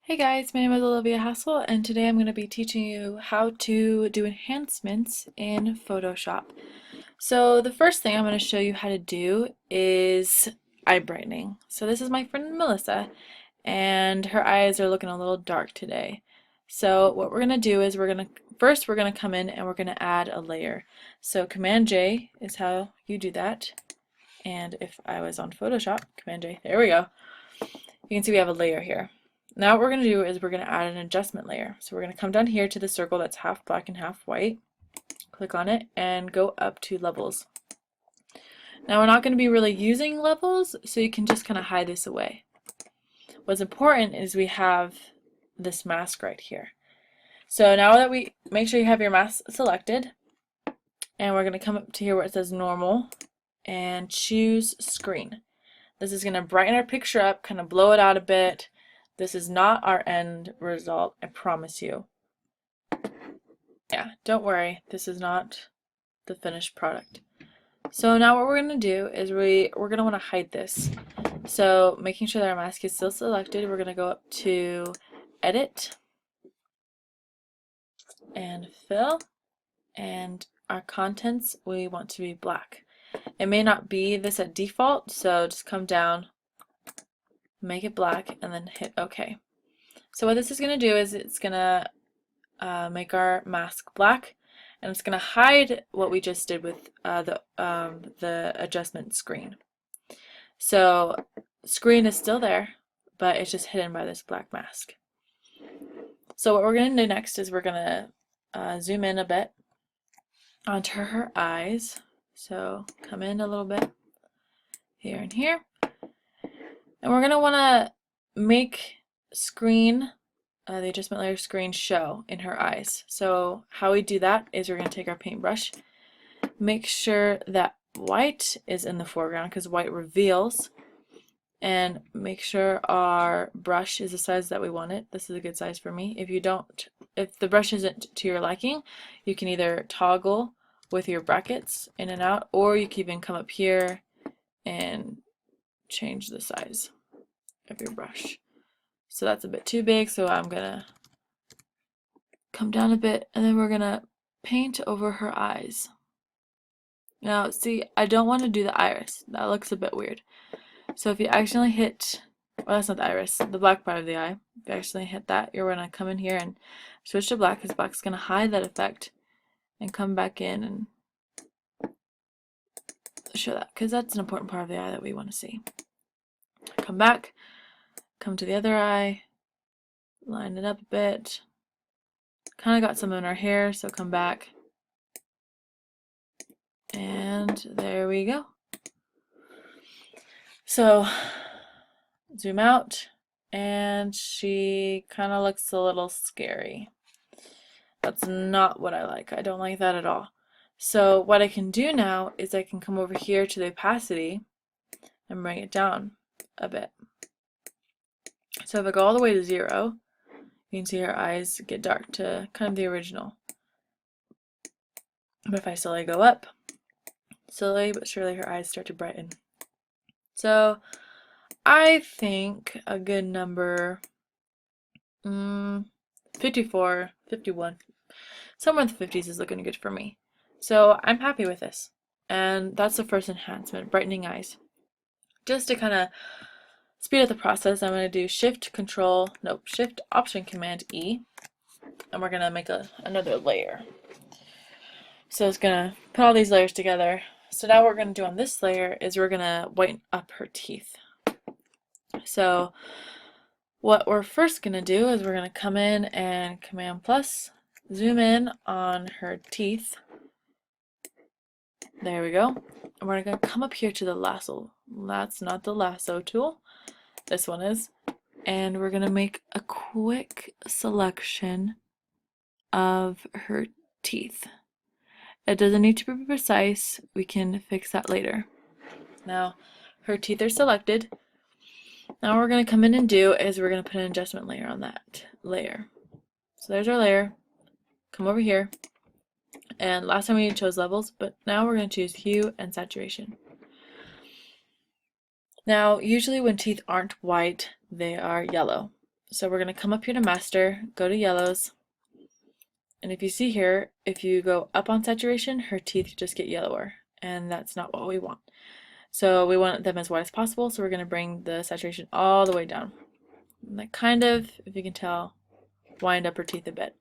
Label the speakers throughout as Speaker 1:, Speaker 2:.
Speaker 1: Hey guys, my name is Olivia Hassel, and today I'm going to be teaching you how to do enhancements in Photoshop. So the first thing I'm going to show you how to do is eye brightening. So this is my friend Melissa, and her eyes are looking a little dark today. So what we're going to do is we're going to come in and we're going to add a layer. So Command J is how you do that. And if I was on Photoshop, Command J, there we go. You can see we have a layer here. Now what we're going to do is we're going to add an adjustment layer. So we're going to come down here to the circle that's half black and half white, click on it, and go up to levels. Now we're not going to be really using levels, so you can just kind of hide this away. What's important is we have this mask right here. So now that we make sure you have your mask selected, and we're going to come up to here where it says normal and choose screen. This is going to brighten our picture up, kind of blow it out a bit. This is not our end result, I promise you. Yeah, don't worry, this is not the finished product. So now what we're going to do is we're going to want to hide this. So making sure that our mask is still selected, we're going to go up to Edit and Fill, and our contents we want to be black. It may not be this at default, so just come down, make it black, and then hit OK. So what this is going to do is it's going to make our mask black, and it's going to hide what we just did with the adjustment screen. So screen is still there, but it's just hidden by this black mask. So what we're going to do next is we're going to zoom in a bit onto her eyes. So come in a little bit here and here. And we're going to want to make screen, the adjustment layer screen, show in her eyes. So how we do that is we're going to take our paintbrush, make sure that white is in the foreground because white reveals, and make sure our brush is the size that we want it. This is a good size for me. If the brush isn't to your liking, you can either toggle with your brackets in and out, or you can even come up here and change the size of your brush. So that's a bit too big, so I'm gonna come down a bit, and then we're gonna paint over her eyes. Now see, I don't want to do the iris. That looks a bit weird. So if you accidentally hit, well, that's not the iris, the black part of the eye. If you accidentally hit that, you're gonna come in here and switch to black, because black's gonna hide that effect, and come back in and show that, because that's an important part of the eye that we want to see. Come back, come to the other eye, line it up a bit. Kind of got some in our hair, so come back. And there we go. So zoom out, and she kind of looks a little scary. That's not what I like. I don't like that at all. So what I can do now is I can come over here to the opacity and bring it down a bit. So if I go all the way to 0, you can see her eyes get dark to kind of the original. But if I slowly go up, slowly but surely her eyes start to brighten. So I think a good number, 54, 51, somewhere in the 50s is looking good for me. So I'm happy with this. And that's the first enhancement, brightening eyes. Just to kind of speed up the process, I'm going to do Shift Option Command E, and we're going to make another layer. So it's going to put all these layers together. So now what we're going to do on this layer is we're going to whiten up her teeth. So what we're first going to do is we're going to come in and Command plus, zoom in on her teeth. There we go. And we're going to come up here to the lasso. That's not the lasso tool. This one is. And we're going to make a quick selection of her teeth. It doesn't need to be precise. We can fix that later. Now, her teeth are selected. Now what we're going to come in and do is we're going to put an adjustment layer on that layer. So there's our layer. Come over here. And last time we chose levels, but now we're going to choose hue and saturation. Now, usually when teeth aren't white, they are yellow. So we're going to come up here to master, go to yellows, and if you see here, if you go up on saturation, her teeth just get yellower, and that's not what we want. So we want them as white as possible, so we're going to bring the saturation all the way down. And that kind of, if you can tell, wind up her teeth a bit.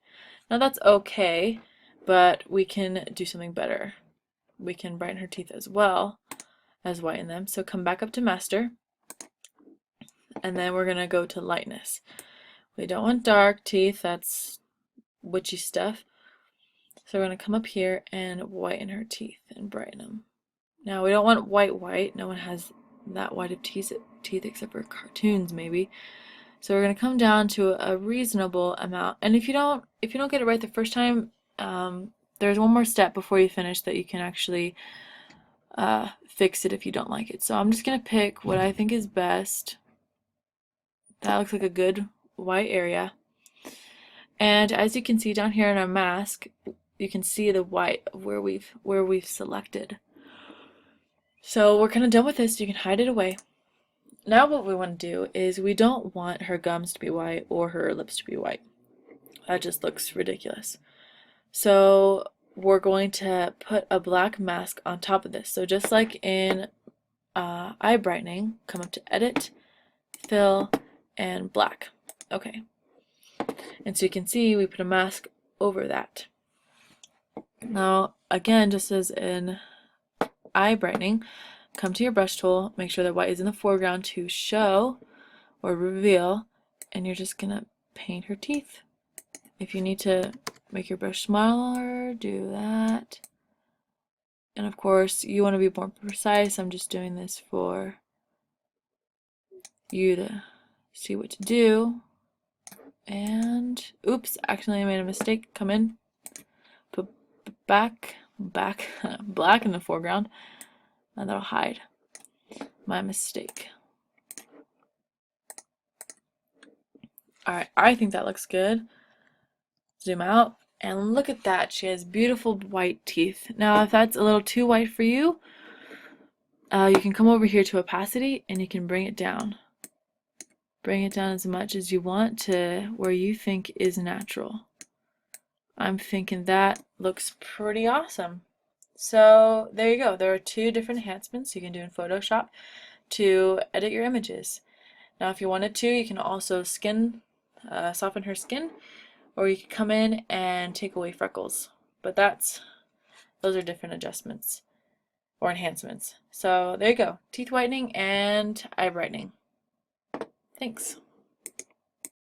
Speaker 1: Now that's okay, but we can do something better. We can brighten her teeth as well as whiten them. So come back up to master, and then we're going to go to lightness. We don't want dark teeth, that's witchy stuff. So we're going to come up here and whiten her teeth and brighten them. Now we don't want white. No one has that white of teeth except for cartoons maybe. So we're going to come down to a reasonable amount. And if you don't get it right the first time, there's one more step before you finish that you can actually fix it if you don't like it. So I'm just going to pick what I think is best. That looks like a good white area. And as you can see down here in our mask, you can see the white of where we've selected. So we're kind of done with this. You can hide it away. Now what we want to do is we don't want her gums to be white or her lips to be white. That just looks ridiculous. So we're going to put a black mask on top of this. So just like in eye brightening, come up to edit, fill, and black. Okay. And so you can see we put a mask over that. Now again, just as in eye brightening, come to your brush tool, make sure that white is in the foreground to show or reveal, and you're just gonna paint her teeth. If you need to make your brush smaller, do that. And of course, you want to be more precise. I'm just doing this for you to see what to do. And oops, accidentally made a mistake. Come in, put back black in the foreground, and that'll hide my mistake. Alright, I think that looks good. Zoom out, and look at that. She has beautiful white teeth. Now, if that's a little too white for you, you can come over here to opacity, and you can bring it down. Bring it down as much as you want to where you think is natural. I'm thinking that looks pretty awesome. So there you go. There are two different enhancements you can do in Photoshop to edit your images. Now if you wanted to, you can also soften her skin, or you could come in and take away freckles. But those are different adjustments or enhancements. So there you go. Teeth whitening and eye brightening. Thanks.